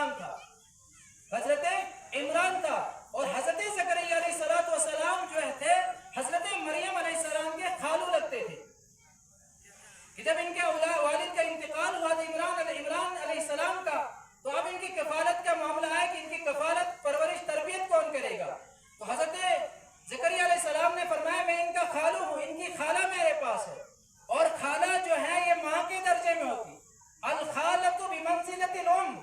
इमरान था, हजरत इमरान था। और हजरत ज़करिया अलैहिस्सलाम जो थे हजरत मरियम अलैहिस्सलाम के खालू लगते थे कि जब इनके वालिद का इंतकाल हुआ था इमरान अलैहिस्सलाम का, तो अब इनकी कफालत का मामला है कि इनकी कफालत परवरिश तरबियत कौन करेगा। तो हजरत ज़करिया अलैहिस्सलाम ने फरमाया मैं इनका खालू हूँ, इनकी खाला मेरे पास है। और खाला जो है ये माँ के दर्जे में होती, अल खालतु बिमंज़िलतिल उम,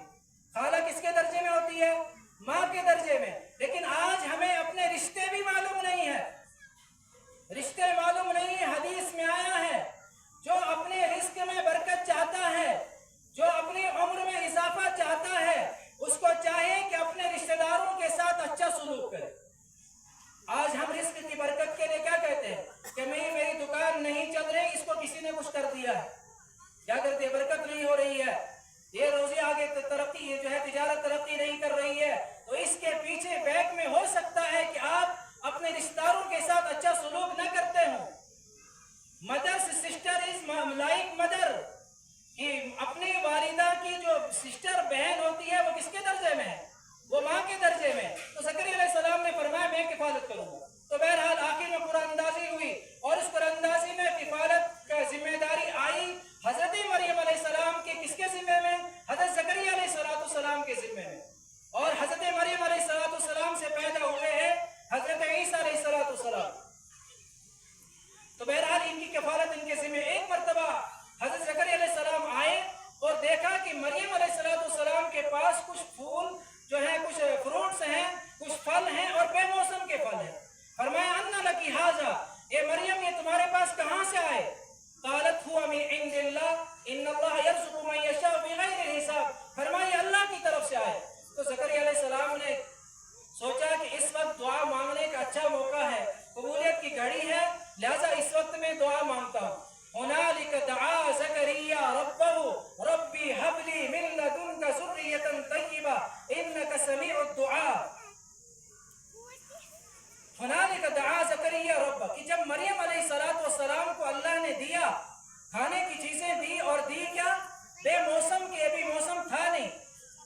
खाला किसके दर्जे में होती है? माँ के दर्जे में। लेकिन आज हमें अपने रिश्ते भी मालूम नहीं है, रिश्ते मालूम नहीं है। हदीस में आया है जो अपने रिस्क में बरकत चाहता है, जो अपनी उम्र में इजाफा चाहता है, उसको चाहिए कि अपने रिश्तेदारों के साथ अच्छा सलूक करे। आज हम रिस्क की बरकत के लिए क्या कहते हैं कि मेरी दुकान नहीं चल रही, इसको किसी ने कुछ कर दिया है, क्या करते हैं, बरकत नहीं हो रही है, ये रोजी आगे तरक्की, ये जो है तिजारत तरक्की नहीं कर रही है। तो इसके पीछे बैक में हो सकता है कि आप अपने रिश्तेदारों के साथ अच्छा सलूक न करते हो। Mother sister is like mother, कि अपनी वालिदा की जो सिस्टर बहन होती है वो किसके दर्जे में है? वो माँ के दर्जे में। तो ज़करिया अलैहिस्सलाम ने फरमाया मैं किफालत करूंगा। तो बहरहाल आखिर में कुरानंदाजी हुई और उस कुरानंदाजी में किफालत का जिम्मेदारी आई हजरत मरियम अलैहिस्सलाम के किसके जिम्मे में? हजरत ज़करिया अलैहिस्सलाम के जिम्मे में। और हजरत मरियम अलैहिस्सलाम से पैदा हुए हैं हजरत ईसा अलैहिस्सलाम। तो बहरहाल इनकी कफालत इनके जिम्मे। एक मरतबा हजरत ज़करिया अलैहिस्सलाम आए और देखा कि मरियम अलैहिस्सलाम के पास कुछ फूल जो है, कुछ फ्रूट्स हैं, कुछ फल हैं और बेमौसम के फल हैं। फरमाया अन्ना लकी हाजा, ये मरियम ये तुम्हारे पास कहाँ से आए? क़ालत हुआ मिन इंदिल्लाह इन्नल्लाह यर्ज़ुक़ु मन यशाअ बिग़ैरि हिसाब, फरमाया अल्लाह की तरफ से आए। तो ज़करिया अलैहिस्सलाम ने सोचा कि इस वक्त दुआ मांगने का अच्छा मौका है, कबूलियत की घड़ी है, लिहाजा इस वक्त में दुआ मांगता हूँ। हुनालिक दआ ज़करिया रब्बहु रब्बी हबली मिन लदुनका ज़ुर्रियतन तय्यिबा इन्नका समीउद दुआ। हुनालिक दआ ज़करिया रब्बह, कि जब मरियम अलैहिस्सलाम को अल्लाह ने दिया, खाने की चीजें दी, और दी क्या? बेमौसम की, अभी मौसम था नहीं,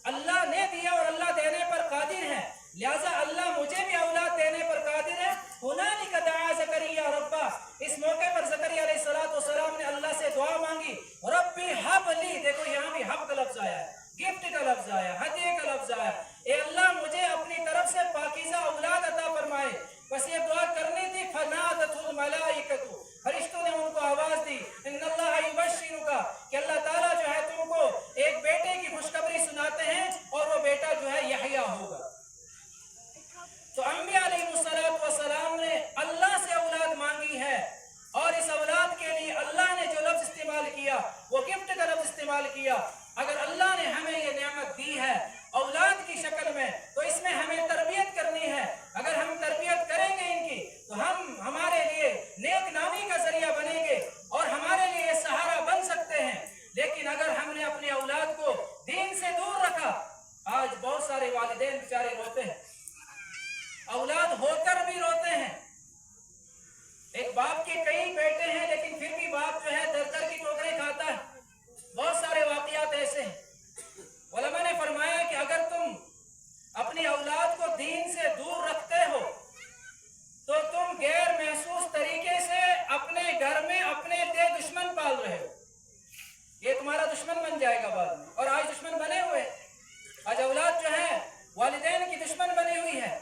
अल्लाह ने दिया और अल्लाह देने पर कादिर है, लिहाजा अल्लाह मुझे भी औलाद देने पर कादिर है। हुनालिक दआ ज़करिया रब्बह, इस मौके पर ज़करिया अलैहिस्सलाम ने अल्लाह से दुआ मांगी, रब्बी हबली, देखो यहाँ भी हब का लफ्ज आया है, गिफ्ट का लफ्ज आया, हदिये का लफ्ज आया, ए अल्लाह मुझे अपनी तरफ से पाकीज़ा औलाद अता फरमाए। बस ये दुआ करनी थी। फनादतुल मलाइकतु, फरिश्तों ने उनको आवाज दी, इन्नल्लाह युबश्शिरुका, कि अल्लाह ताला जो है तुमको एक बेटे की खुशखबरी सुनाते हैं और वो बेटा जो है यहया होगा। तो अंबिया अलैहिस्सलाम ने अल्लाह से औलाद मांगी है और इस औलाद के लिए अल्लाह ने जो लफ्ज इस्तेमाल किया वो गिफ्ट का लफ्ज इस्तेमाल किया। अगर अल्लाह ने हमें ये नेमत दी है औलाद की शक्ल में, तो इसमें हमें तरबियत करनी है। अगर हम तरबियत करेंगे इनकी, तो हम हमारे लिए नेक नामी का जरिया बनेंगे और हमारे लिए सहारा बन सकते हैं। लेकिन अगर हमने अपने औलाद को दीन से दूर रखा, आज बहुत सारे वालिदैन बेचारे रोते हैं, औलाद होकर भी रोते हैं। एक बाप के कई बेटे हैं लेकिन फिर भी बाप जो है दर दर की ठोकरें खाता है। बहुत सारे वाकयात ऐसे हैं। उलमा ने फरमाया कि अगर तुम अपनी औलाद को दीन से दूर रखते हो तो तुम गैर महसूस तरीके से अपने घर में अपने लिए दुश्मन पाल रहे हो। ये तुम्हारा दुश्मन बन जाएगा बाद में, और आज दुश्मन बने हुए। आज औलाद जो है वालिदैन की दुश्मन बनी हुई है।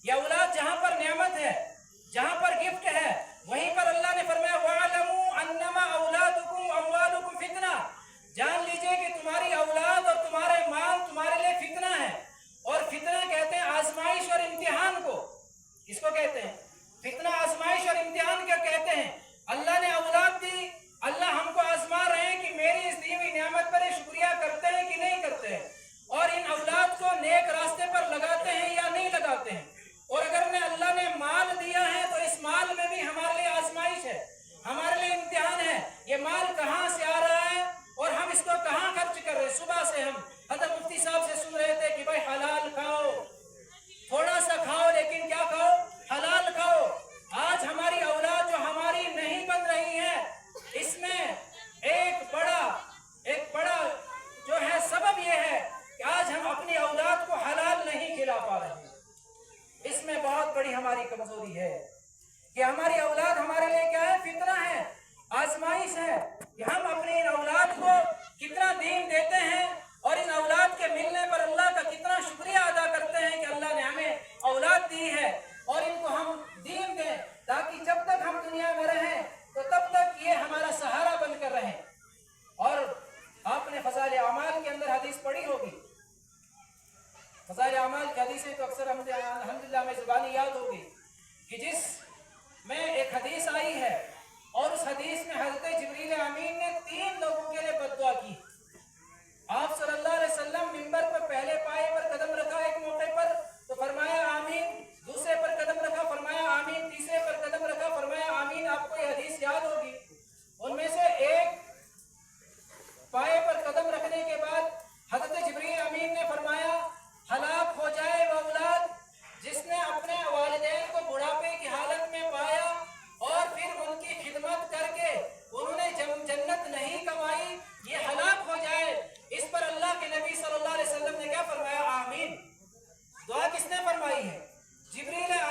यह औलाद जहाँ पर नेमत है, जहाँ पर गिफ्ट है, वहीं पर अल्लाह ने फरमाया वअलमू अन्नमा औलादुकुम अमवालुकुम फितना, जान लीजिए कि तुम्हारी औलाद और तुम्हारे माल तुम्हारे लिए फितना है। और फितना कहते हैं आजमाइश और इम्तिहान को। किसको कहते हैं? फितना, आजमाइश और इम्तिहान क्या कहते हैं? अल्लाह ने औलाद दी, अल्लाह हमको आजमा रहे हैं कि मेरी इस दी हुई नेमत पर शुक्रिया करते हैं कि नहीं करते हैं, और इन औलाद को नेक रास्ते पर लगाते हैं या नहीं लगाते हैं। और अगर अल्लाह ने माल दिया है तो इस माल में भी हमारे लिए आजमाइश है, हमारे लिए इम्तिहान है। ये माल कहाँ से आ रहा है और हम इसको कहाँ खर्च कर रहे हैं। सुबह से हम हज़रत मुफ्ती साहब से सुन रहे थे कि भाई हलाल खाओ, थोड़ा सा खाओ लेकिन क्या खाओ? हलाल खाओ। आज हमारी औलाद जो हमारी नहीं बन रही है, इसमें एक बड़ा जो है सबब यह है कि आज हम अपनी औलाद ہے کہ ہم اپنے ان اولاد کو کتنا دین دیتے ہیں اور ان اولاد کے ملنے پر اللہ کا کتنا شکریہ ادا کرتے ہیں کہ اللہ نے ہمیں اولاد دی ہے اور ان کو ہم دین دیں تاکہ جب تک ہم دنیا میں رہیں تو تب تک یہ ہمارا سہارا بن کر رہیں۔ اور آپ نے فضائل اعمال کے اندر حدیث پڑھی ہوگی، فضائل اعمال کی حدیثیں تو اکثر الحمدللہ ہمیں زبانی یاد ہوگی کہ جس